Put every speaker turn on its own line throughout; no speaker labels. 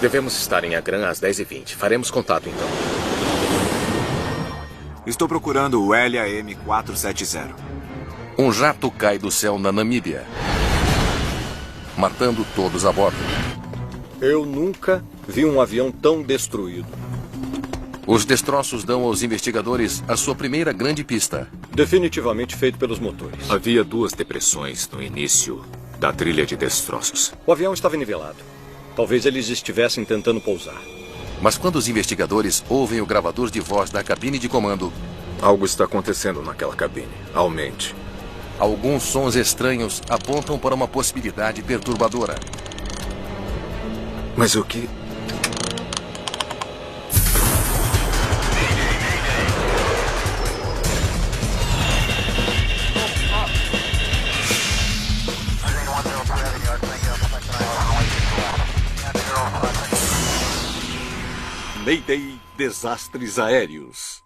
Devemos estar em Agram às 10h20. Faremos contato, então.
Estou procurando o LAM-470.
Um jato cai do céu na Namíbia, matando todos a bordo.
Eu nunca vi um avião tão destruído.
Os destroços dão aos investigadores a sua primeira grande pista.
Definitivamente feito pelos motores.
Havia 2 depressões no início da trilha de destroços.
O avião estava nivelado. Talvez eles estivessem tentando pousar.
Mas quando os investigadores ouvem o gravador de voz da cabine de comando,
algo está acontecendo naquela cabine. Aumente.
Alguns sons estranhos apontam para uma possibilidade perturbadora.
Mas o que...
Mayday, desastres aéreos.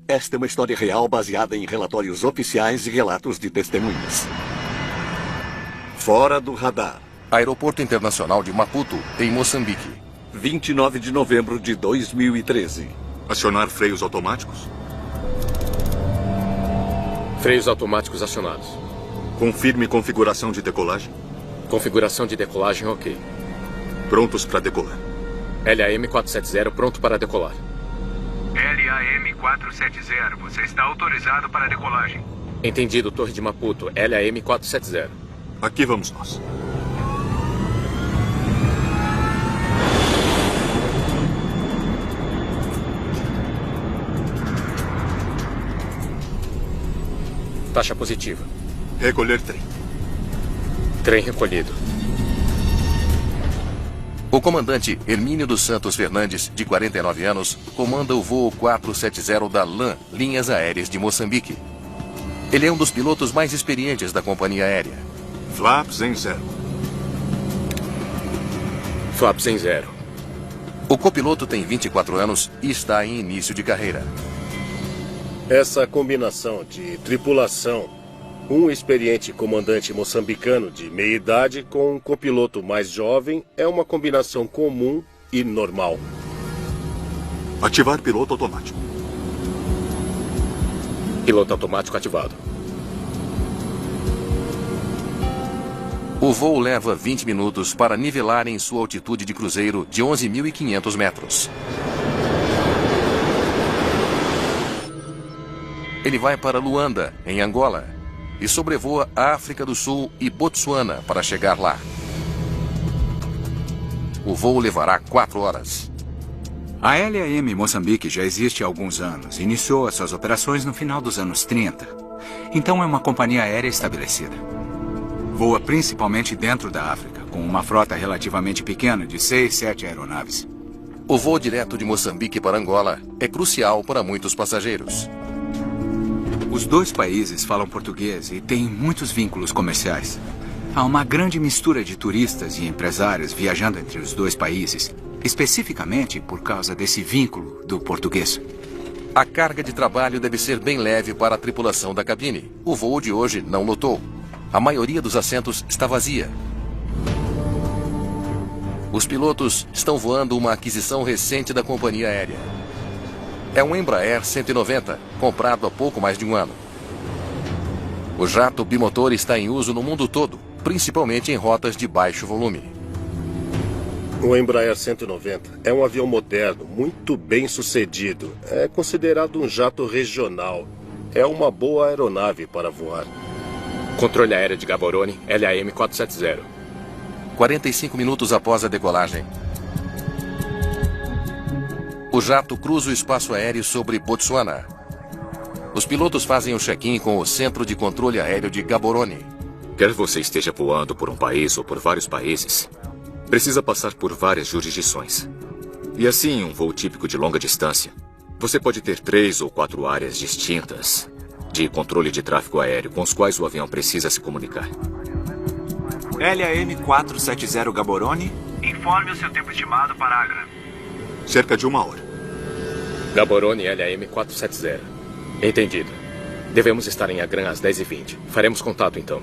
Esta é uma história real baseada em relatórios oficiais e relatos de testemunhas. Fora do radar.
Aeroporto Internacional de Maputo, em Moçambique.
29 de novembro de 2013.
Acionar freios automáticos?
Freios automáticos acionados.
Confirme configuração de decolagem.
Configuração de decolagem ok.
Prontos para decolar.
LAM-470 pronto para decolar.
LAM-470, você está autorizado para decolagem.
Entendido, Torre de Maputo. LAM-470.
Aqui vamos nós.
Taxa positiva.
Recolher trem.
Trem recolhido.
O comandante Hermínio dos Santos Fernandes, de 49 anos, comanda o voo 470 da LAM, Linhas Aéreas de Moçambique. Ele é um dos pilotos mais experientes da companhia aérea.
Flaps em 0.
Flaps em 0.
O copiloto tem 24 anos e está em início de carreira.
Essa combinação de tripulação, um experiente comandante moçambicano de meia idade com um copiloto mais jovem é uma combinação comum e normal.
Ativar piloto automático.
Piloto automático ativado.
O voo leva 20 minutos para nivelar em sua altitude de cruzeiro de 11.500 metros. Ele vai para Luanda, em Angola, e sobrevoa a África do Sul e Botsuana para chegar lá. O voo levará 4 horas.
A LAM Moçambique já existe há alguns anos. Iniciou as suas operações no final dos anos 30. Então é uma companhia aérea estabelecida. Voa principalmente dentro da África, com uma frota relativamente pequena de 6, 7 aeronaves.
O voo direto de Moçambique para Angola é crucial para muitos passageiros.
Os 2 países falam português e têm muitos vínculos comerciais. Há uma grande mistura de turistas e empresários viajando entre os 2 países, especificamente por causa desse vínculo do português.
A carga de trabalho deve ser bem leve para a tripulação da cabine. O voo de hoje não lotou. A maioria dos assentos está vazia. Os pilotos estão voando uma aquisição recente da companhia aérea. É um Embraer 190, comprado há pouco mais de um ano. O jato bimotor está em uso no mundo todo, principalmente em rotas de baixo volume.
O Embraer 190 é um avião moderno, muito bem sucedido. É considerado um jato regional. É uma boa aeronave para voar.
Controle aéreo de Gaborone, LAM-470.
45 minutos após a decolagem. O jato cruza o espaço aéreo sobre Botsuana. Os pilotos fazem o check-in com o Centro de Controle Aéreo de Gaborone.
Quer você esteja voando por um país ou por vários países, precisa passar por várias jurisdições. E assim, um voo típico de longa distância, você pode ter 3 ou 4 áreas distintas de controle de tráfego aéreo com os quais o avião precisa se comunicar.
LAM-470 Gaborone.
Informe o seu tempo estimado para Agra.
Cerca de 1 hora.
Gaborone LAM-470. Entendido. Devemos estar em Agram às 10h20. Faremos contato, então.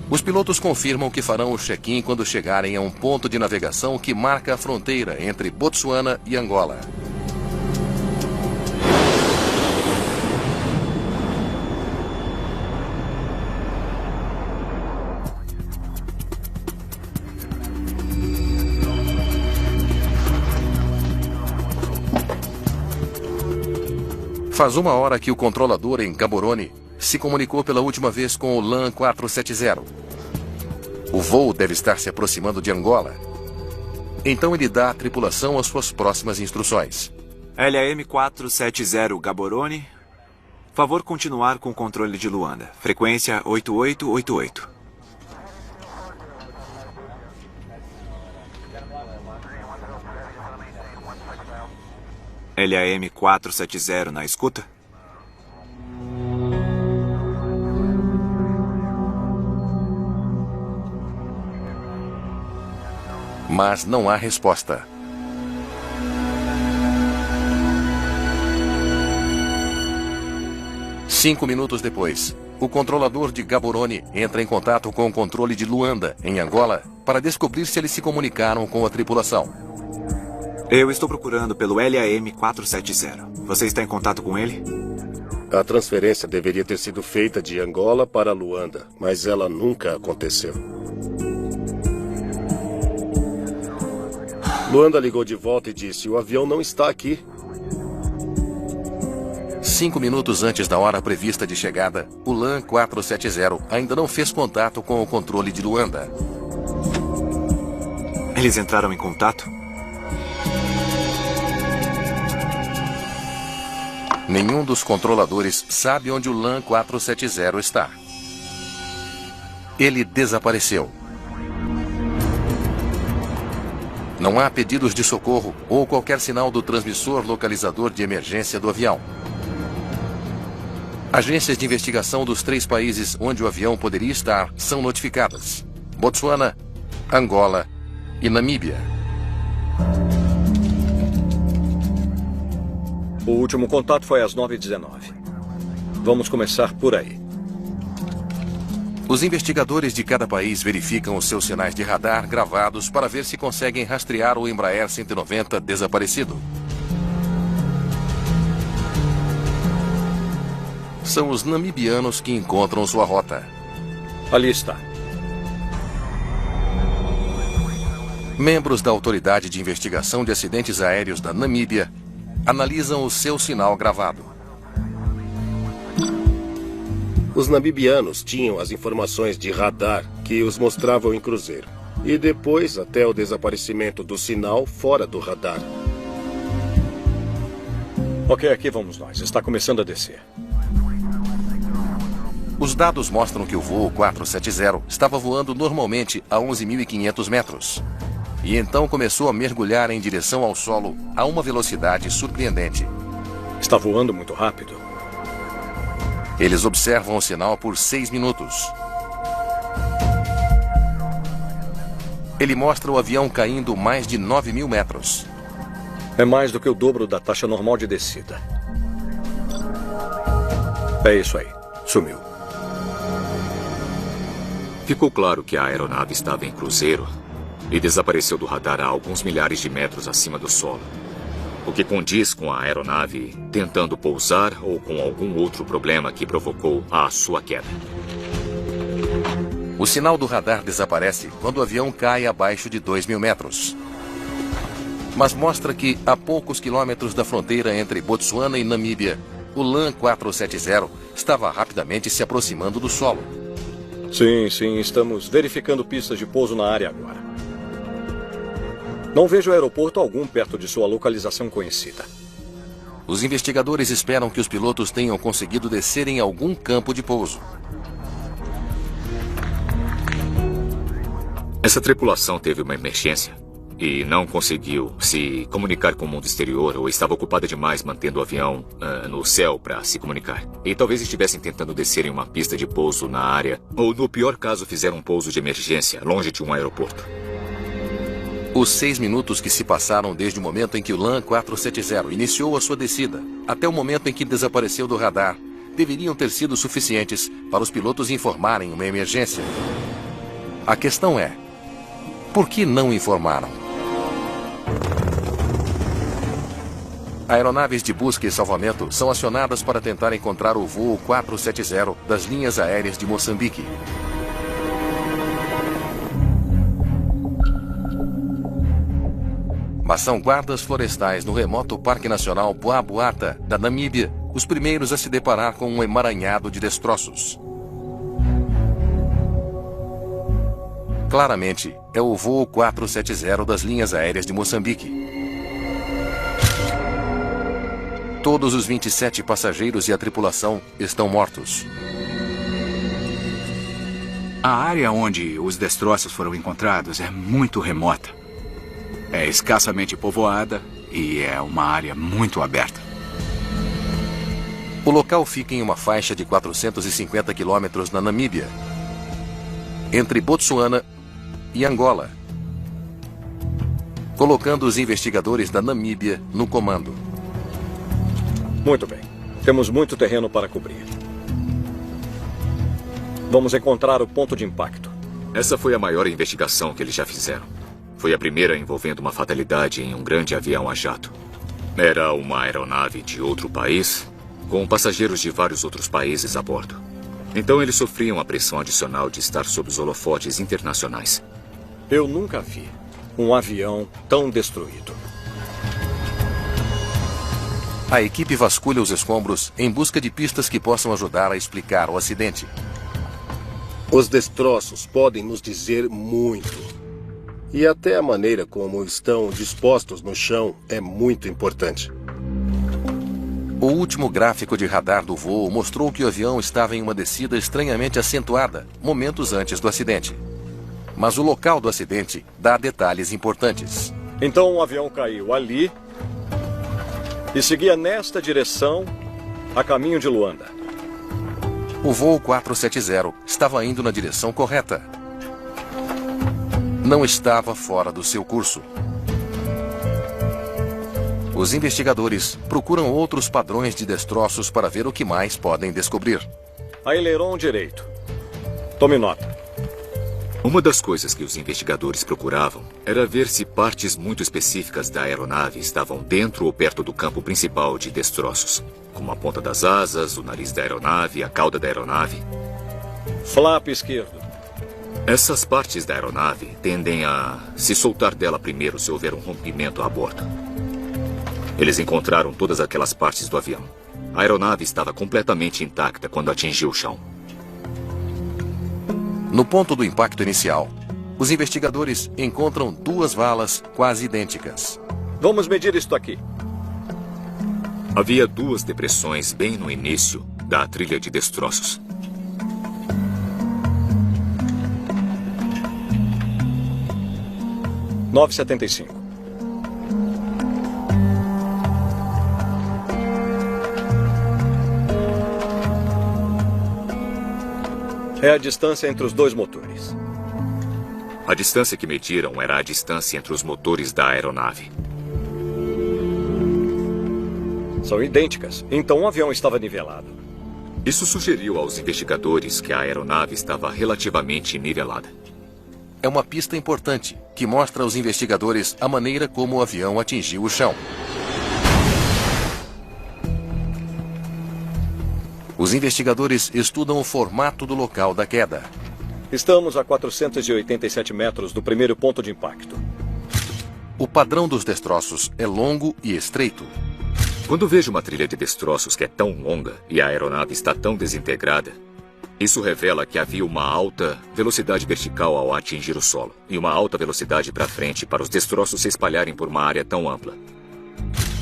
Os pilotos confirmam que farão o check-in quando chegarem a um ponto de navegação que marca a fronteira entre Botsuana e Angola. Faz 1 hora que o controlador em Gaborone se comunicou pela última vez com o LAN 470. O voo deve estar se aproximando de Angola. Então ele dá à tripulação as suas próximas instruções.
LAM 470 Gaborone. Favor continuar com o controle de Luanda. Frequência 8888. LAM 470 na escuta.
Mas não há resposta. Cinco minutos depois, o controlador de Gaborone entra em contato com o controle de Luanda, em Angola, para descobrir se eles se comunicaram com a tripulação.
Eu estou procurando pelo LAM 470. Você está em contato com ele?
A transferência deveria ter sido feita de Angola para Luanda, mas ela nunca aconteceu. Luanda ligou de volta e disse: o avião não está aqui.
5 minutos antes da hora prevista de chegada, o LAN 470 ainda não fez contato com o controle de Luanda.
Eles entraram em contato?
Nenhum dos controladores sabe onde o LAN 470 está. Ele desapareceu. Não há pedidos de socorro ou qualquer sinal do transmissor localizador de emergência do avião. Agências de investigação dos 3 países onde o avião poderia estar são notificadas: Botsuana, Angola e Namíbia.
O último contato foi às 9h19. Vamos começar por aí.
Os investigadores de cada país verificam os seus sinais de radar gravados para ver se conseguem rastrear o Embraer 190 desaparecido. São os namibianos que encontram sua rota.
Ali está.
Membros da Autoridade de Investigação de Acidentes Aéreos da Namíbia analisam o seu sinal gravado.
Os namibianos tinham as informações de radar que os mostravam em cruzeiro. E depois, até o desaparecimento do sinal fora do radar.
Ok, aqui vamos nós. Está começando a descer.
Os dados mostram que o voo 470 estava voando normalmente a 11.500 metros. E então começou a mergulhar em direção ao solo a uma velocidade surpreendente.
Está voando muito rápido.
Eles observam o sinal por 6 minutos. Ele mostra o avião caindo mais de 9.000 metros.
É mais do que o dobro da taxa normal de descida. É isso aí. Sumiu.
Ficou claro que a aeronave estava em cruzeiro e desapareceu do radar a alguns milhares de metros acima do solo. O que condiz com a aeronave tentando pousar ou com algum outro problema que provocou a sua queda.
O sinal do radar desaparece quando o avião cai abaixo de 2.000 metros. Mas mostra que, a poucos quilômetros da fronteira entre Botsuana e Namíbia, o LAN 470 estava rapidamente se aproximando do solo.
Sim, estamos verificando pistas de pouso na área agora. Não vejo aeroporto algum perto de sua localização conhecida.
Os investigadores esperam que os pilotos tenham conseguido descer em algum campo de pouso.
Essa tripulação teve uma emergência e não conseguiu se comunicar com o mundo exterior ou estava ocupada demais mantendo o avião no céu para se comunicar. E talvez estivessem tentando descer em uma pista de pouso na área ou, no pior caso, fizeram um pouso de emergência longe de um aeroporto.
Os 6 minutos que se passaram desde o momento em que o LAN 470 iniciou a sua descida até o momento em que desapareceu do radar deveriam ter sido suficientes para os pilotos informarem uma emergência. A questão é, por que não informaram? Aeronaves de busca e salvamento são acionadas para tentar encontrar o voo 470 das linhas aéreas de Moçambique. Mas são guardas florestais no remoto Parque Nacional Boaboata, da Namíbia, os primeiros a se deparar com um emaranhado de destroços. Claramente, é o voo 470 das linhas aéreas de Moçambique. Todos os 27 passageiros e a tripulação estão mortos.
A área onde os destroços foram encontrados é muito remota. É escassamente povoada e é uma área muito aberta.
O local fica em uma faixa de 450 quilômetros na Namíbia, entre Botsuana e Angola, colocando os investigadores da Namíbia no comando.
Muito bem. Temos muito terreno para cobrir. Vamos encontrar o ponto de impacto.
Essa foi a maior investigação que eles já fizeram. Foi a primeira envolvendo uma fatalidade em um grande avião a jato. Era uma aeronave de outro país, com passageiros de vários outros países a bordo. Então eles sofriam a pressão adicional de estar sob os holofotes internacionais.
Eu nunca vi um avião tão destruído.
A equipe vasculha os escombros em busca de pistas que possam ajudar a explicar o acidente.
Os destroços podem nos dizer muito. E até a maneira como estão dispostos no chão é muito importante.
O último gráfico de radar do voo mostrou que o avião estava em uma descida estranhamente acentuada, momentos antes do acidente. Mas o local do acidente dá detalhes importantes.
Então o avião caiu ali e seguia nesta direção a caminho de Luanda.
O voo 470 estava indo na direção correta. Não estava fora do seu curso. Os investigadores procuram outros padrões de destroços para ver o que mais podem descobrir.
Aileron direito. Tome nota.
Uma das coisas que os investigadores procuravam era ver se partes muito específicas da aeronave estavam dentro ou perto do campo principal de destroços, como a ponta das asas, o nariz da aeronave, a cauda da aeronave.
Flap esquerdo.
Essas partes da aeronave tendem a se soltar dela primeiro se houver um rompimento a bordo. Eles encontraram todas aquelas partes do avião. A aeronave estava completamente intacta quando atingiu o chão.
No ponto do impacto inicial, os investigadores encontram duas valas quase idênticas.
Vamos medir isto aqui.
Havia duas depressões bem no início da trilha de destroços.
(975). É a distância entre os dois motores.
A distância que mediram era a distância entre os motores da aeronave.
São idênticas. Então o avião estava nivelado.
Isso sugeriu aos investigadores que a aeronave estava relativamente nivelada.
É uma pista importante que mostra aos investigadores a maneira como o avião atingiu o chão. Os investigadores estudam o formato do local da queda.
Estamos a 487 metros do primeiro ponto de impacto.
O padrão dos destroços é longo e estreito.
Quando vejo uma trilha de destroços que é tão longa e a aeronave está tão desintegrada, isso revela que havia uma alta velocidade vertical ao atingir o solo e uma alta velocidade para frente para os destroços se espalharem por uma área tão ampla.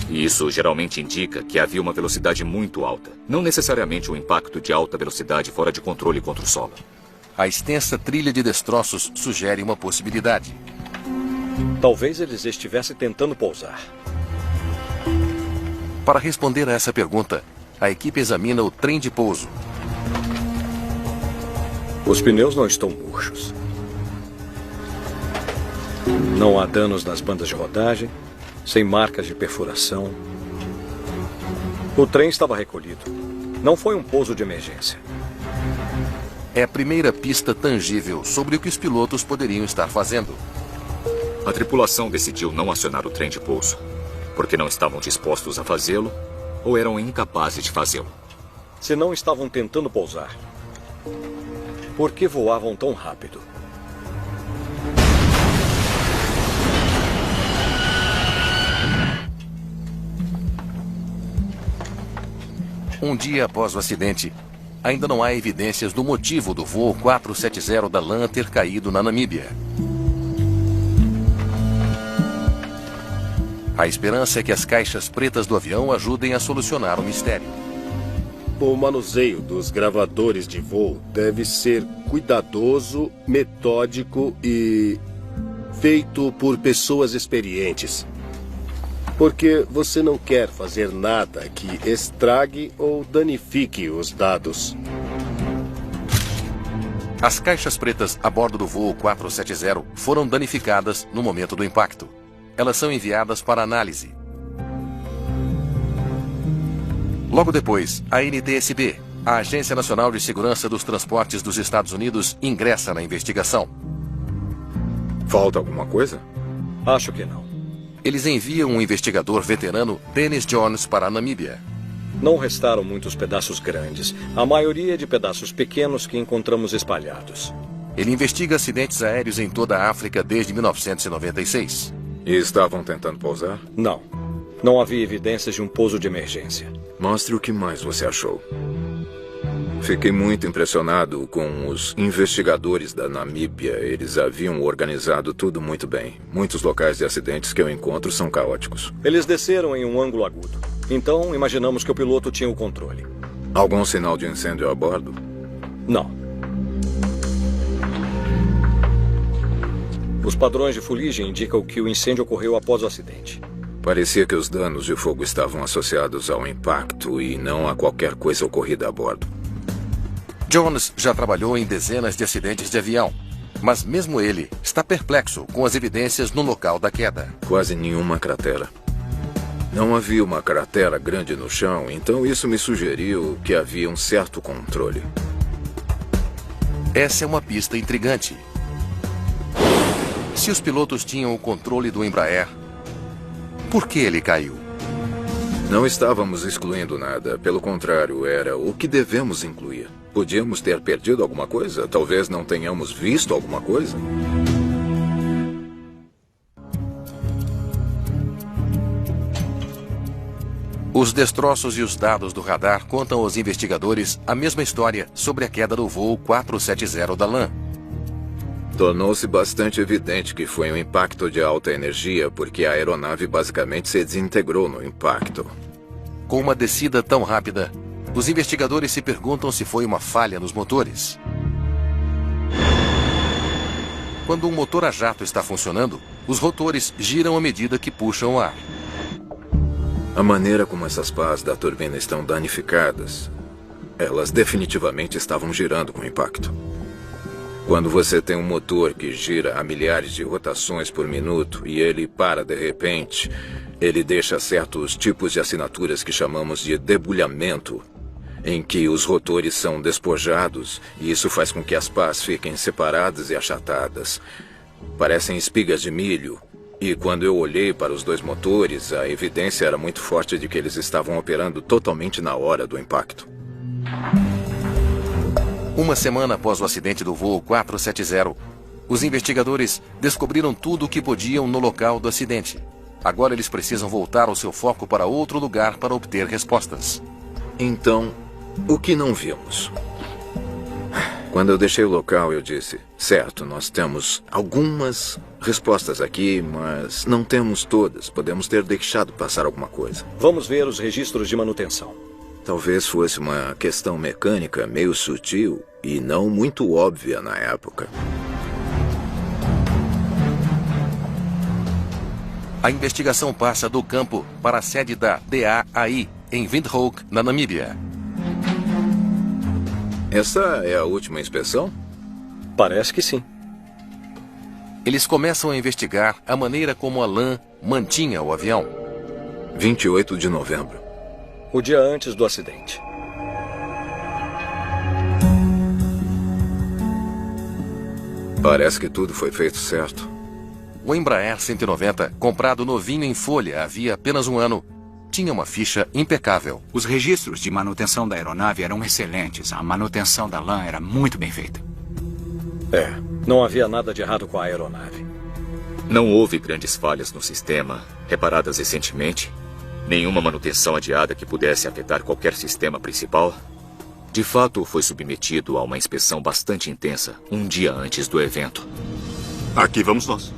E isso geralmente indica que havia uma velocidade muito alta, não necessariamente um impacto de alta velocidade fora de controle contra o solo.
A extensa trilha de destroços sugere uma possibilidade.
Talvez eles estivessem tentando pousar.
Para responder a essa pergunta, a equipe examina o trem de pouso.
Os pneus não estão murchos. Não há danos nas bandas de rodagem, sem marcas de perfuração. O trem estava recolhido. Não foi um pouso de emergência.
é a primeira pista tangível sobre o que os pilotos poderiam estar fazendo.
A tripulação decidiu não acionar o trem de pouso, porque não estavam dispostos a fazê-lo ou eram incapazes de fazê-lo.
Se não estavam tentando pousar, por que voavam tão rápido?
Um dia após o acidente, ainda não há evidências do motivo do voo 470 da LAN ter caído na Namíbia. A esperança é que as caixas pretas do avião ajudem a solucionar o mistério.
O manuseio dos gravadores de voo deve ser cuidadoso, metódico e feito por pessoas experientes. Porque você não quer fazer nada que estrague ou danifique os dados.
As caixas pretas a bordo do voo 470 foram danificadas no momento do impacto. Elas são enviadas para análise. Logo depois, a NTSB, a Agência Nacional de Segurança dos Transportes dos Estados Unidos, ingressa na investigação.
Falta alguma coisa?
Acho que não.
Eles enviam um investigador veterano, Dennis Jones, para a Namíbia.
Não restaram muitos pedaços grandes. A maioria de pedaços pequenos que encontramos espalhados.
Ele investiga acidentes aéreos em toda a África desde 1996.
E estavam tentando pousar?
Não. Não havia evidências de um pouso de emergência.
Mostre o que mais você achou. Fiquei muito impressionado com os investigadores da Namíbia. Eles haviam organizado tudo muito bem. Muitos locais de acidentes que eu encontro são caóticos.
Eles desceram em um ângulo agudo. Então, imaginamos que o piloto tinha o controle.
Algum sinal de incêndio a bordo?
Não. Os padrões de fuligem indicam que o incêndio ocorreu após o acidente.
Parecia que os danos de fogo estavam associados ao impacto e não a qualquer coisa ocorrida a bordo.
Jones já trabalhou em dezenas de acidentes de avião, mas mesmo ele está perplexo com as evidências no local da queda.
Quase nenhuma cratera. Não havia uma cratera grande no chão, então isso me sugeriu que havia um certo controle.
Essa é uma pista intrigante. Se os pilotos tinham o controle do Embraer, por que ele caiu?
Não estávamos excluindo nada. Pelo contrário, era o que devemos incluir. Podíamos ter perdido alguma coisa? Talvez não tenhamos visto alguma coisa?
Os destroços e os dados do radar contam aos investigadores a mesma história sobre a queda do voo 470 da LAN.
Tornou-se bastante evidente que foi um impacto de alta energia, porque a aeronave basicamente se desintegrou no impacto.
Com uma descida tão rápida, os investigadores se perguntam se foi uma falha nos motores. Quando um motor a jato está funcionando, os rotores giram à medida que puxam o ar.
A maneira como essas pás da turbina estão danificadas, elas definitivamente estavam girando com o impacto. Quando você tem um motor que gira a milhares de rotações por minuto e ele para de repente, ele deixa certos tipos de assinaturas que chamamos de debulhamento, em que os rotores são despojados e isso faz com que as pás fiquem separadas e achatadas. Parecem espigas de milho. E quando eu olhei para os dois motores, a evidência era muito forte de que eles estavam operando totalmente na hora do impacto.
Uma semana após o acidente do voo 470, os investigadores descobriram tudo o que podiam no local do acidente. Agora eles precisam voltar o seu foco para outro lugar para obter respostas.
Então, o que não vimos? Quando eu deixei o local, eu disse, certo, nós temos algumas respostas aqui, mas não temos todas. Podemos ter deixado passar alguma coisa.
Vamos ver os registros de manutenção.
Talvez fosse uma questão mecânica meio sutil e não muito óbvia na época.
A investigação passa do campo para a sede da DAAI, em Windhoek, na Namíbia.
Essa é a última inspeção?
Parece que sim.
Eles começam a investigar a maneira como a LAN mantinha o avião.
28 de novembro.
O dia antes do acidente.
Parece que tudo foi feito certo.
O Embraer 190, comprado novinho em folha havia apenas um ano, tinha uma ficha impecável.
Os registros de manutenção da aeronave eram excelentes. A manutenção da LAN era muito bem feita.
Não havia nada de errado com a aeronave.
Não houve grandes falhas no sistema, reparadas recentemente. Nenhuma manutenção adiada que pudesse afetar qualquer sistema principal. De fato, foi submetido a uma inspeção bastante intensa, um dia antes do evento.
Aqui vamos nós.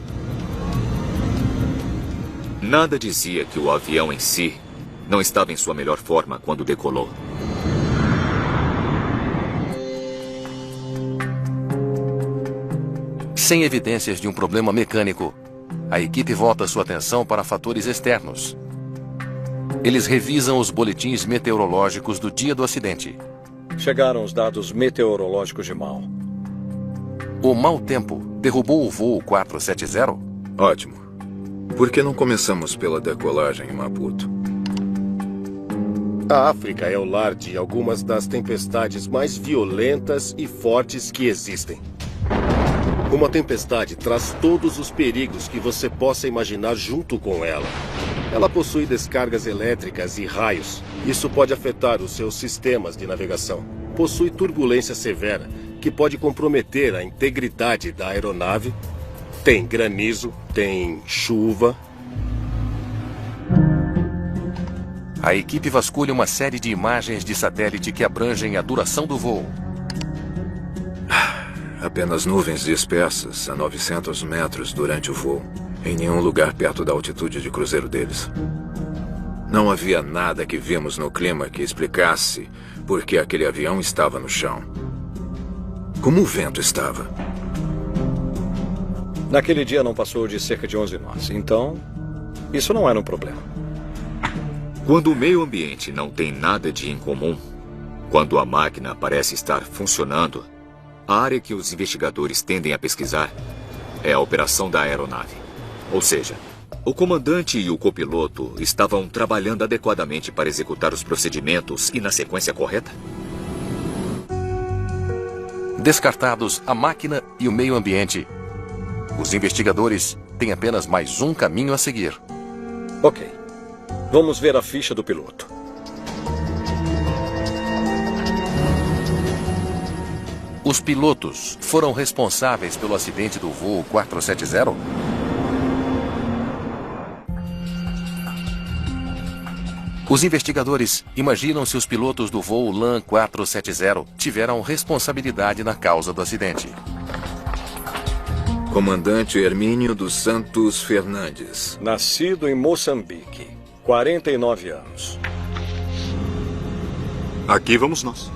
Nada dizia que o avião em si não estava em sua melhor forma quando decolou.
Sem evidências de um problema mecânico, a equipe volta sua atenção para fatores externos. Eles revisam os boletins meteorológicos do dia do acidente.
Chegaram os dados meteorológicos de mal.
O mau tempo derrubou o voo 470?
Ótimo. Por que não começamos pela decolagem em Maputo?
A África é o lar de algumas das tempestades mais violentas e fortes que existem. Uma tempestade traz todos os perigos que você possa imaginar junto com ela. Ela possui descargas elétricas e raios. Isso pode afetar os seus sistemas de navegação. Possui turbulência severa, que pode comprometer a integridade da aeronave. Tem granizo, tem chuva.
A equipe vasculha uma série de imagens de satélite que abrangem a duração do voo.
Apenas nuvens dispersas a 900 metros durante o voo. Em nenhum lugar perto da altitude de cruzeiro deles. Não havia nada que vimos no clima que explicasse por que aquele avião estava no chão. Como o vento estava.
Naquele dia não passou de cerca de 11 nós. Então, isso não era um problema.
Quando o meio ambiente não tem nada de incomum, quando a máquina parece estar funcionando, a área que os investigadores tendem a pesquisar é a operação da aeronave. Ou seja, o comandante e o copiloto estavam trabalhando adequadamente para executar os procedimentos e na sequência correta?
Descartados a máquina e o meio ambiente, os investigadores têm apenas mais um caminho a seguir.
Ok. Vamos ver a ficha do piloto.
Os pilotos foram responsáveis pelo acidente do voo 470? Os investigadores imaginam se os pilotos do voo LAN 470 tiveram responsabilidade na causa do acidente.
Comandante Hermínio dos Santos Fernandes.
Nascido em Moçambique. 49 anos.
Aqui vamos nós.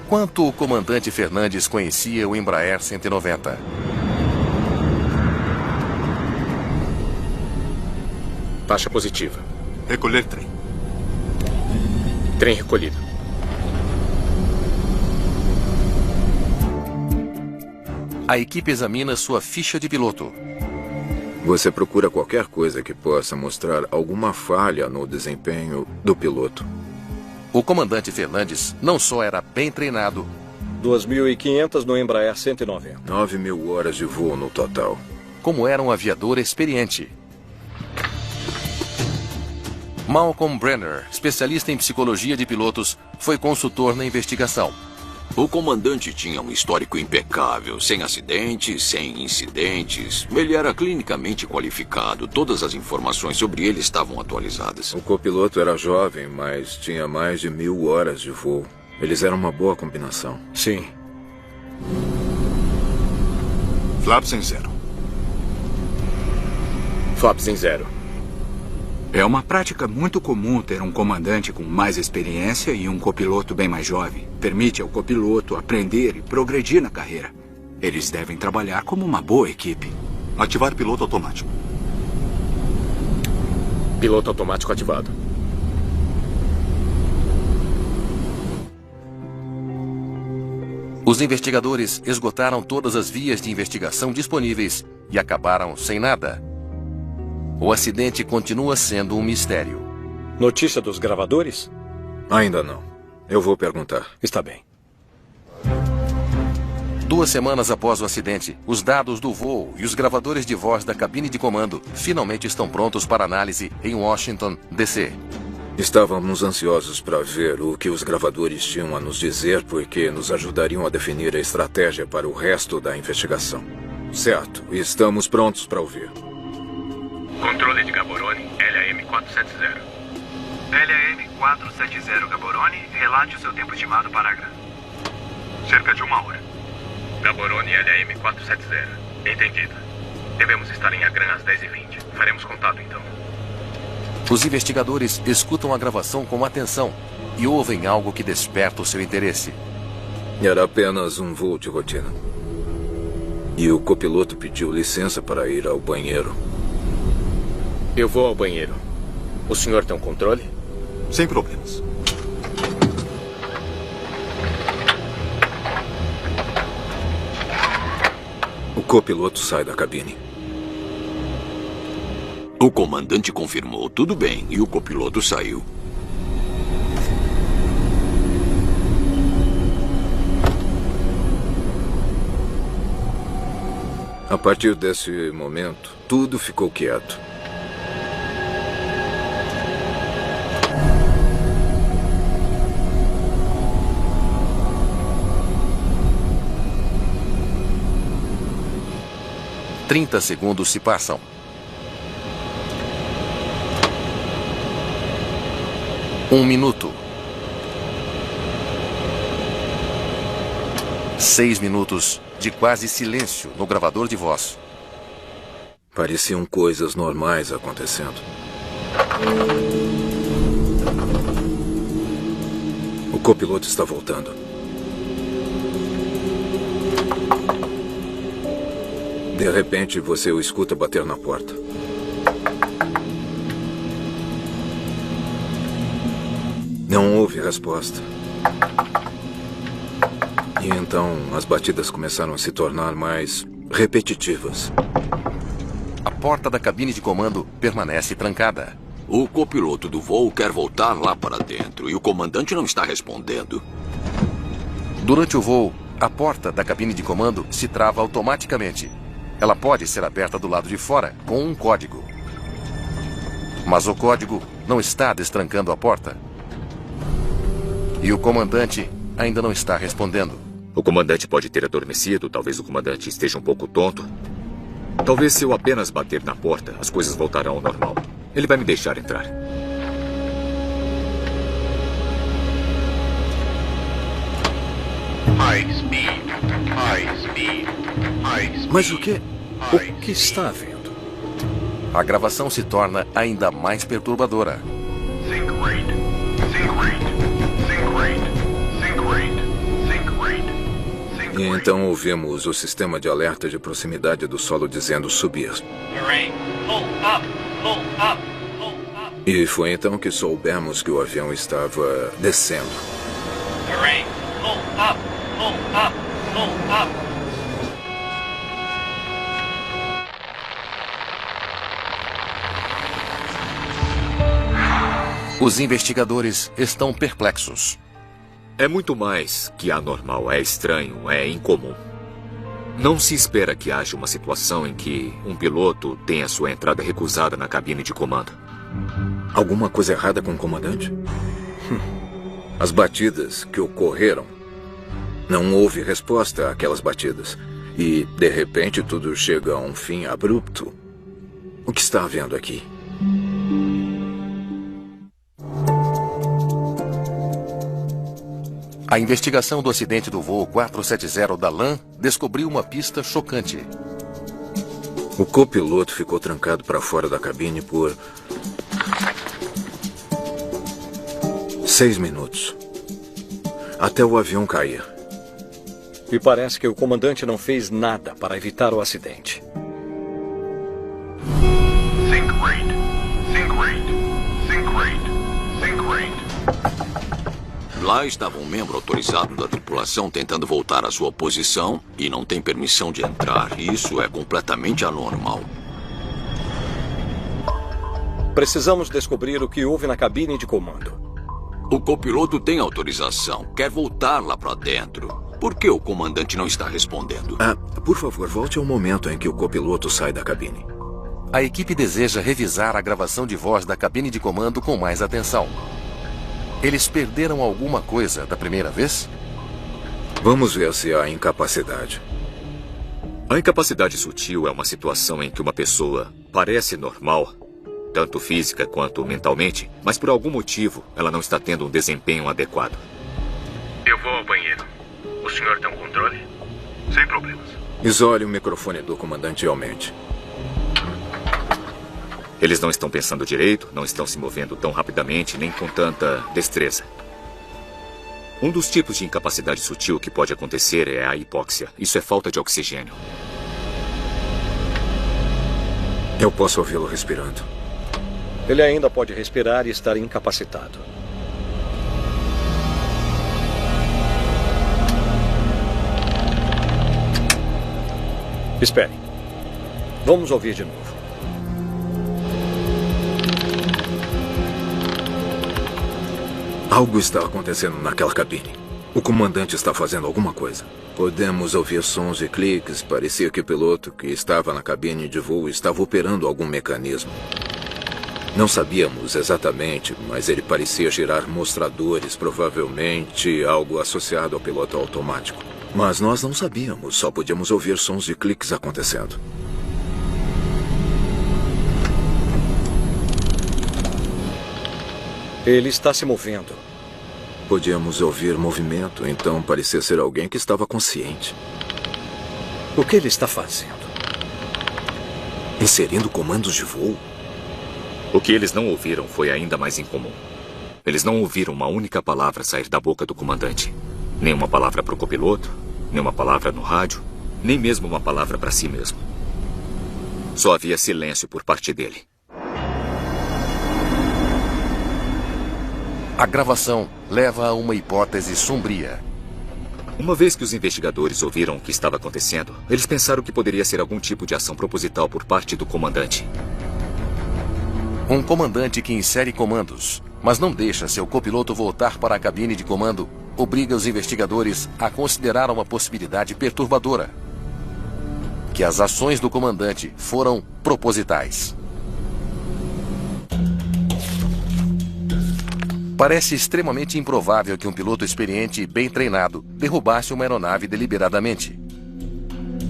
Quanto o comandante Fernandes conhecia o Embraer 190?
Taxa positiva.
Recolher trem.
Trem recolhido.
A equipe examina sua ficha de piloto.
Você procura qualquer coisa que possa mostrar alguma falha no desempenho do piloto.
O comandante Fernandes não só era bem treinado.
2.500 no Embraer 190.
9.000 horas de voo no total.
Como era um aviador experiente. Malcolm Brenner, especialista em psicologia de pilotos, foi consultor na investigação.
O comandante tinha um histórico impecável, sem acidentes, sem incidentes. Ele era clinicamente qualificado. Todas as informações sobre ele estavam atualizadas.
O copiloto era jovem, mas tinha mais de 1.000 horas de voo. Eles eram uma boa combinação.
Sim.
Flaps em 0.
Flaps em 0.
É uma prática muito comum ter um comandante com mais experiência e um copiloto bem mais jovem. Permite ao copiloto aprender e progredir na carreira. Eles devem trabalhar como uma boa equipe.
Ativar piloto automático.
Piloto automático ativado.
Os investigadores esgotaram todas as vias de investigação disponíveis e acabaram sem nada. O acidente continua sendo um mistério.
Notícia dos gravadores?
Ainda não. Eu vou perguntar.
Está bem.
2 semanas após o acidente, os dados do voo e os gravadores de voz da cabine de comando finalmente estão prontos para análise em Washington, D.C.
Estávamos ansiosos para ver o que os gravadores tinham a nos dizer, porque nos ajudariam a definir a estratégia para o resto da investigação. Certo, estamos prontos para ouvir.
Controle de Gaborone, LAM 470. LAM 470 Gaborone, relate o seu tempo estimado para Agra. Cerca de 1 hora. Gaborone, LAM 470. Entendido. Devemos estar em Agra às 10h20. Faremos contato então.
Os investigadores escutam a gravação com atenção e ouvem algo que desperta o seu interesse.
Era apenas um voo de rotina. E o copiloto pediu licença para ir ao banheiro.
Eu vou ao banheiro. O senhor tem um controle?
Sem problemas.
O copiloto sai da cabine.
O comandante confirmou tudo bem e o copiloto saiu.
A partir desse momento, tudo ficou quieto.
Trinta segundos se passam. 1 minuto. 6 minutos de quase silêncio no gravador de voz.
Pareciam coisas normais acontecendo. O copiloto está voltando. De repente, você o escuta bater na porta. Não houve resposta. E então as batidas começaram a se tornar mais repetitivas.
A porta da cabine de comando permanece trancada.
O copiloto do voo quer voltar lá para dentro e o comandante não está respondendo.
Durante o voo, a porta da cabine de comando se trava automaticamente. Ela pode ser aberta do lado de fora com um código. Mas o código não está destrancando a porta. E o comandante ainda não está respondendo.
O comandante pode ter adormecido, talvez o comandante esteja um pouco tonto. Talvez se eu apenas bater na porta, as coisas voltarão ao normal. Ele vai me deixar entrar.
Mas o que está havendo?
A gravação se torna ainda mais perturbadora.
E então ouvimos o sistema de alerta de proximidade do solo dizendo subir. E foi então que soubemos que o avião estava descendo.
Os investigadores estão perplexos.
É muito mais que anormal, é estranho, é incomum. Não se espera que haja uma situação em que um piloto tenha sua entrada recusada na cabine de comando.
Alguma coisa errada com o comandante? As batidas que ocorreram, não houve resposta àquelas batidas. E, de repente, tudo chega a um fim abrupto. O que está havendo aqui?
A investigação do acidente do voo 470 da LAM descobriu uma pista chocante.
O copiloto ficou trancado para fora da cabine por 6 minutos. Até o avião cair.
E parece que o comandante não fez nada para evitar o acidente.
Lá estava um membro autorizado da tripulação tentando voltar à sua posição e não tem permissão de entrar. Isso é completamente anormal.
Precisamos descobrir o que houve na cabine de comando.
O copiloto tem autorização, quer voltar lá para dentro. Por que o comandante não está respondendo?
Por favor, volte ao momento em que o copiloto sai da cabine.
A equipe deseja revisar a gravação de voz da cabine de comando com mais atenção. Eles perderam alguma coisa da primeira vez?
Vamos ver se há incapacidade.
A incapacidade sutil é uma situação em que uma pessoa parece normal, tanto física quanto mentalmente, mas por algum motivo ela não está tendo um desempenho adequado.
Eu vou ao banheiro. O senhor tem um controle? Sem problemas.
Isole o microfone do comandante e aumente.
Eles não estão pensando direito, não estão se movendo tão rapidamente, nem com tanta destreza. Um dos tipos de incapacidade sutil que pode acontecer é a hipóxia. Isso é falta de oxigênio.
Eu posso ouvi-lo respirando.
Ele ainda pode respirar e estar incapacitado. Espere. Vamos ouvir de novo.
Algo está acontecendo naquela cabine. O comandante está fazendo alguma coisa. Podemos ouvir sons e cliques. Parecia que o piloto que estava na cabine de voo estava operando algum mecanismo. Não sabíamos exatamente, mas ele parecia girar mostradores, provavelmente algo associado ao piloto automático. Mas nós não sabíamos, só podíamos ouvir sons de cliques acontecendo.
Ele está se movendo.
Podíamos ouvir movimento, então parecia ser alguém que estava consciente.
O que ele está fazendo?
Inserindo comandos de voo?
O que eles não ouviram foi ainda mais incomum. Eles não ouviram uma única palavra sair da boca do comandante. Nem uma palavra para o copiloto, nem uma palavra no rádio, nem mesmo uma palavra para si mesmo. Só havia silêncio por parte dele.
A gravação leva a uma hipótese sombria.
Uma vez que os investigadores ouviram o que estava acontecendo, eles pensaram que poderia ser algum tipo de ação proposital por parte do comandante.
Um comandante que insere comandos, mas não deixa seu copiloto voltar para a cabine de comando, obriga os investigadores a considerar uma possibilidade perturbadora: que as ações do comandante foram propositais. Parece extremamente improvável que um piloto experiente e bem treinado derrubasse uma aeronave deliberadamente.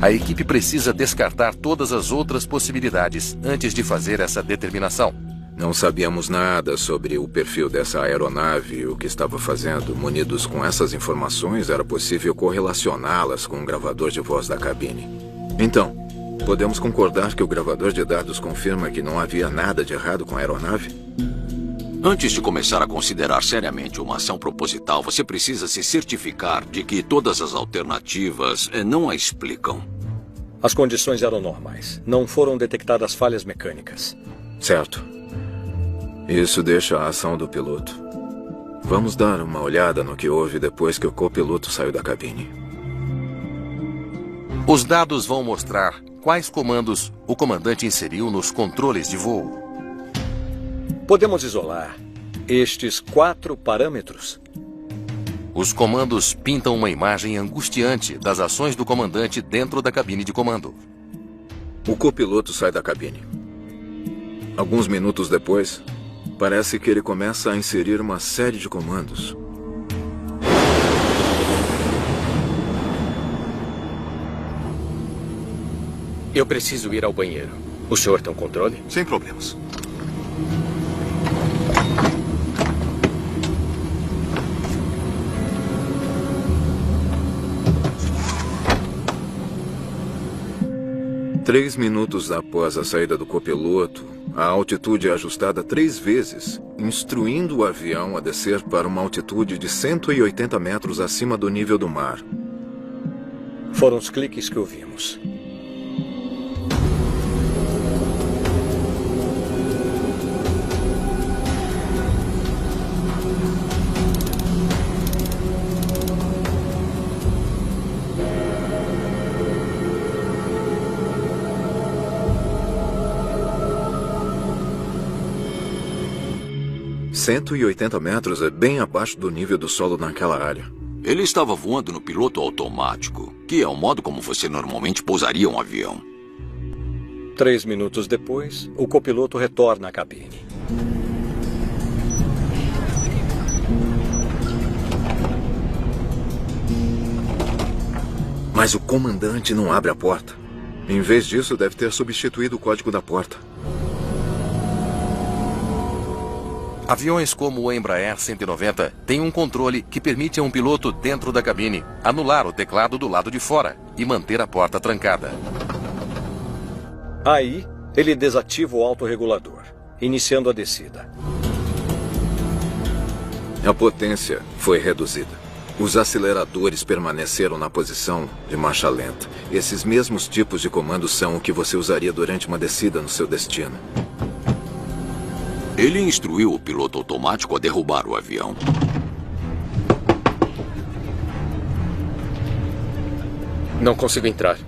A equipe precisa descartar todas as outras possibilidades antes de fazer essa determinação.
Não sabíamos nada sobre o perfil dessa aeronave e o que estava fazendo. Munidos com essas informações, era possível correlacioná-las com o gravador de voz da cabine. Então, podemos concordar que o gravador de dados confirma que não havia nada de errado com a aeronave?
Antes de começar a considerar seriamente uma ação proposital, você precisa se certificar de que todas as alternativas não a explicam.
As condições eram normais. Não foram detectadas falhas mecânicas.
Certo. Isso deixa a ação do piloto. Vamos dar uma olhada no que houve depois que o copiloto saiu da cabine.
Os dados vão mostrar quais comandos o comandante inseriu nos controles de voo.
Podemos isolar estes 4 parâmetros.
Os comandos pintam uma imagem angustiante das ações do comandante dentro da cabine de comando.
O copiloto sai da cabine. Alguns minutos depois, parece que ele começa a inserir uma série de comandos.
Eu preciso ir ao banheiro. O senhor tem um controle?
Sem problemas.
Três minutos após a saída do copiloto, a altitude é ajustada 3 vezes, instruindo o avião a descer para uma altitude de 180 metros acima do nível do mar.
Foram os cliques que ouvimos.
(180 metros é bem abaixo do nível do solo naquela área.
Ele estava voando no piloto automático, que é o modo como você normalmente pousaria um avião.
3 minutos depois, o copiloto retorna à cabine.
Mas o comandante não abre a porta. Em vez disso, deve ter substituído o código da porta.
Aviões como o Embraer 190 têm um controle que permite a um piloto dentro da cabine anular o teclado do lado de fora e manter a porta trancada.
Aí, ele desativa o autorregulador, iniciando a descida.
A potência foi reduzida. Os aceleradores permaneceram na posição de marcha lenta. Esses mesmos tipos de comandos são o que você usaria durante uma descida no seu destino.
Ele instruiu o piloto automático a derrubar o avião.
Não consigo entrar.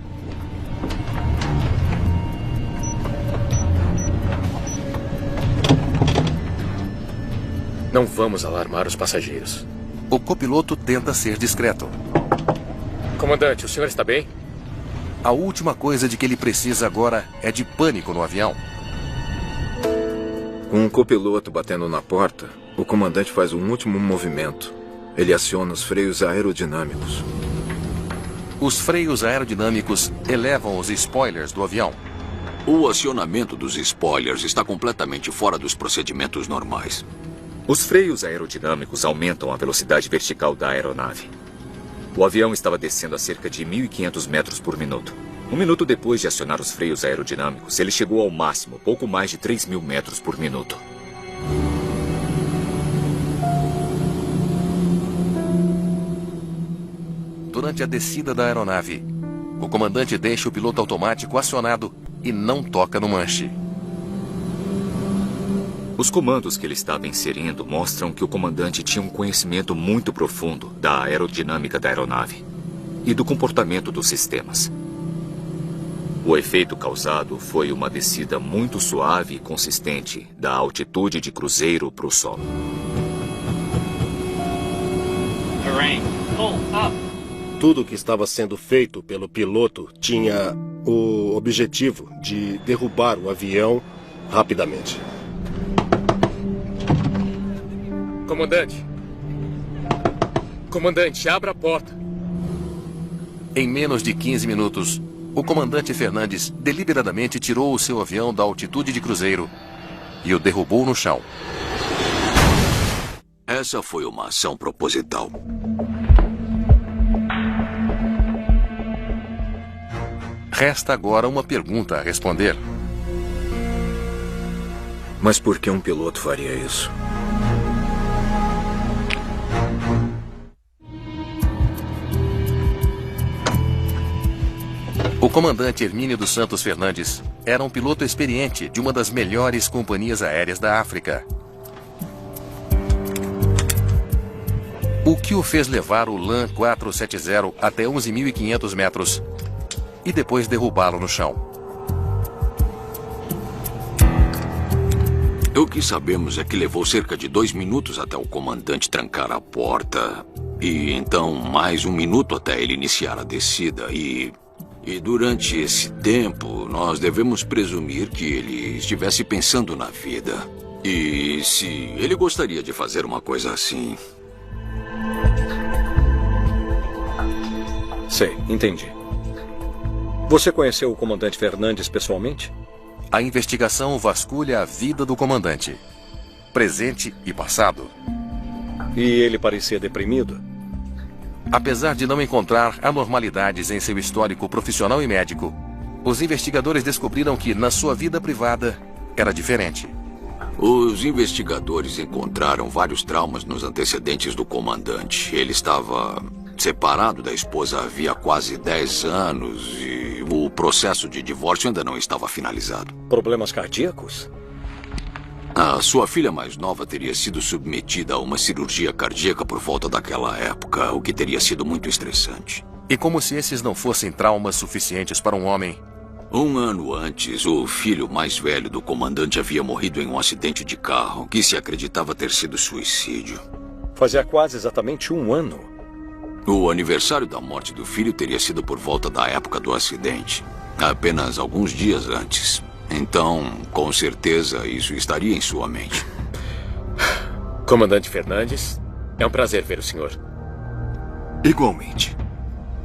Não vamos alarmar os passageiros.
O copiloto tenta ser discreto.
Comandante, o senhor está bem?
A última coisa de que ele precisa agora é de pânico no avião.
Com o copiloto batendo na porta, o comandante faz um último movimento. Ele aciona os freios aerodinâmicos.
Os freios aerodinâmicos elevam os spoilers do avião.
O acionamento dos spoilers está completamente fora dos procedimentos normais.
Os freios aerodinâmicos aumentam a velocidade vertical da aeronave. O avião estava descendo a cerca de 1.500 metros por minuto. Um minuto depois de acionar os freios aerodinâmicos, ele chegou ao máximo, pouco mais de 3.000 metros por minuto.
Durante a descida da aeronave, o comandante deixa o piloto automático acionado e não toca no manche.
Os comandos que ele estava inserindo mostram que o comandante tinha um conhecimento muito profundo da aerodinâmica da aeronave e do comportamento dos sistemas. O efeito causado foi uma descida muito suave e consistente da altitude de cruzeiro para o solo.
Tudo o que estava sendo feito pelo piloto tinha o objetivo de derrubar o avião rapidamente.
Comandante! Comandante, abra a porta!
Em menos de 15 minutos, o comandante Fernandes deliberadamente tirou o seu avião da altitude de cruzeiro e o derrubou no chão.
Essa foi uma ação proposital.
Resta agora uma pergunta a responder.
Mas por que um piloto faria isso?
O comandante Hermínio dos Santos Fernandes era um piloto experiente de uma das melhores companhias aéreas da África. O que o fez levar o LAN 470 até 11.500 metros e depois derrubá-lo no chão?
O que sabemos é que levou cerca de 2 minutos até o comandante trancar a porta. E então mais 1 minuto até ele iniciar a descida. E durante esse tempo, nós devemos presumir que ele estivesse pensando na vida. E se ele gostaria de fazer uma coisa assim.
Sei, entendi. Você conheceu o comandante Fernandes pessoalmente?
A investigação vasculha a vida do comandante, presente e passado.
E ele parecia deprimido?
Apesar de não encontrar anormalidades em seu histórico profissional e médico, os investigadores descobriram que, na sua vida privada, era diferente.
Os investigadores encontraram vários traumas nos antecedentes do comandante. Ele estava separado da esposa havia quase 10 anos e o processo de divórcio ainda não estava finalizado.
Problemas cardíacos?
A sua filha mais nova teria sido submetida a uma cirurgia cardíaca por volta daquela época, o que teria sido muito estressante.
E como se esses não fossem traumas suficientes para um homem...
1 ano antes, o filho mais velho do comandante havia morrido em um acidente de carro, que se acreditava ter sido suicídio.
Fazia quase exatamente 1 ano.
O aniversário da morte do filho teria sido por volta da época do acidente, apenas alguns dias antes. Então, com certeza, isso estaria em sua mente.
Comandante Fernandes, é um prazer ver o senhor.
Igualmente.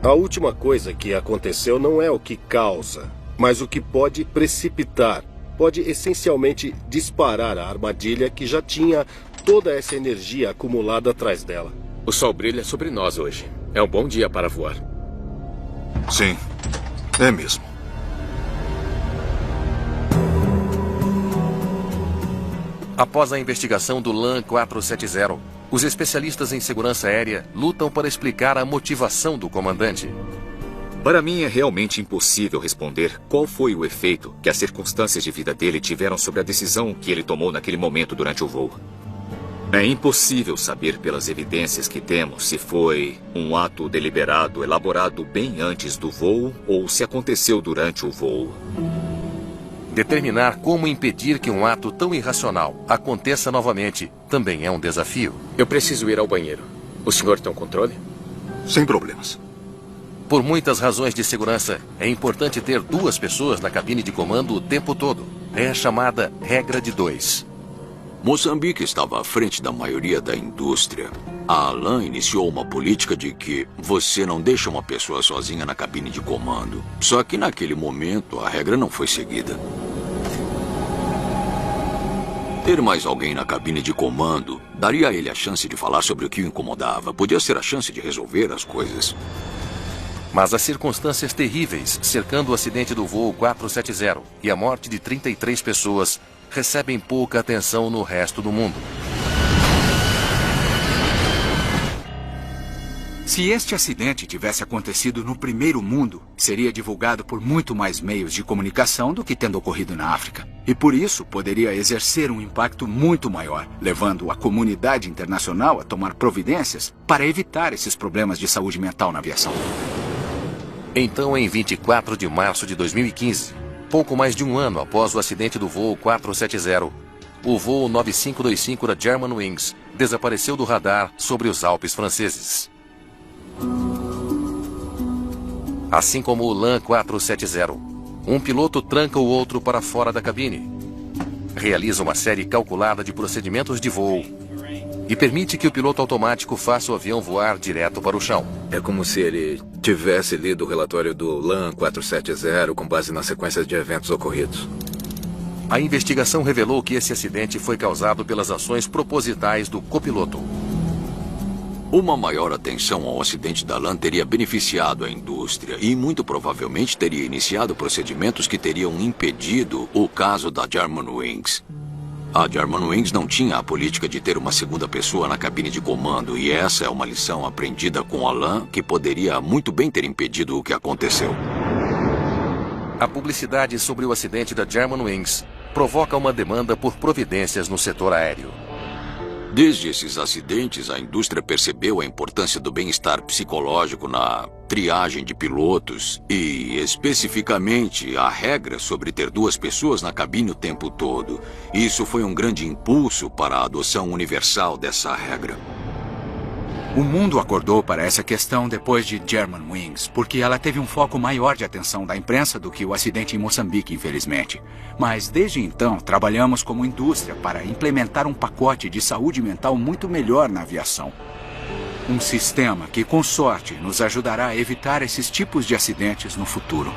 A última coisa que aconteceu não é o que causa, mas o que pode precipitar. Pode essencialmente disparar a armadilha que já tinha toda essa energia acumulada atrás dela.
O sol brilha sobre nós hoje. É um bom dia para voar.
Sim, é mesmo.
Após a investigação do LAN 470, os especialistas em segurança aérea lutam para explicar a motivação do comandante.
Para mim, é realmente impossível responder qual foi o efeito que as circunstâncias de vida dele tiveram sobre a decisão que ele tomou naquele momento durante o voo. É impossível saber pelas evidências que temos se foi um ato deliberado elaborado bem antes do voo ou se aconteceu durante o voo.
Determinar como impedir que um ato tão irracional aconteça novamente também é um desafio.
Eu preciso ir ao banheiro. O senhor tem um controle?
Sem problemas.
Por muitas razões de segurança, é importante ter 2 pessoas na cabine de comando o tempo todo. É a chamada regra de 2.
Moçambique estava à frente da maioria da indústria. A ALAN iniciou uma política de que você não deixa uma pessoa sozinha na cabine de comando. Só que naquele momento a regra não foi seguida. Ter mais alguém na cabine de comando daria a ele a chance de falar sobre o que o incomodava. Podia ser a chance de resolver as coisas.
Mas as circunstâncias terríveis cercando o acidente do voo 470 e a morte de 33 pessoas recebem pouca atenção no resto do mundo.
Se este acidente tivesse acontecido no primeiro mundo, seria divulgado por muito mais meios de comunicação do que tendo ocorrido na África. E por isso poderia exercer um impacto muito maior, levando a comunidade internacional a tomar providências para evitar esses problemas de saúde mental na aviação.
Então, em 24 de março de 2015, pouco mais de um ano após o acidente do voo 470, o voo 9525 da Germanwings desapareceu do radar sobre os Alpes franceses. Assim como o LAN 470, um piloto tranca o outro para fora da cabine, realiza uma série calculada de procedimentos de voo e permite que o piloto automático faça o avião voar direto para o chão.
É como se ele tivesse lido o relatório do LAN 470 com base na sequência de eventos ocorridos.
A investigação revelou que esse acidente foi causado pelas ações propositais do copiloto.
Uma maior atenção ao acidente da LAN teria beneficiado a indústria e muito provavelmente teria iniciado procedimentos que teriam impedido o caso da Germanwings. A Germanwings não tinha a política de ter uma segunda pessoa na cabine de comando e essa é uma lição aprendida com a LAN que poderia muito bem ter impedido o que aconteceu.
A publicidade sobre o acidente da Germanwings provoca uma demanda por providências no setor aéreo.
Desde esses acidentes, a indústria percebeu a importância do bem-estar psicológico na triagem de pilotos e, especificamente, a regra sobre ter 2 pessoas na cabine o tempo todo. Isso foi um grande impulso para a adoção universal dessa regra.
O mundo acordou para essa questão depois de Germanwings, porque ela teve um foco maior de atenção da imprensa do que o acidente em Moçambique, infelizmente. Mas desde então, trabalhamos como indústria para implementar um pacote de saúde mental muito melhor na aviação. Um sistema que, com sorte, nos ajudará a evitar esses tipos de acidentes no futuro.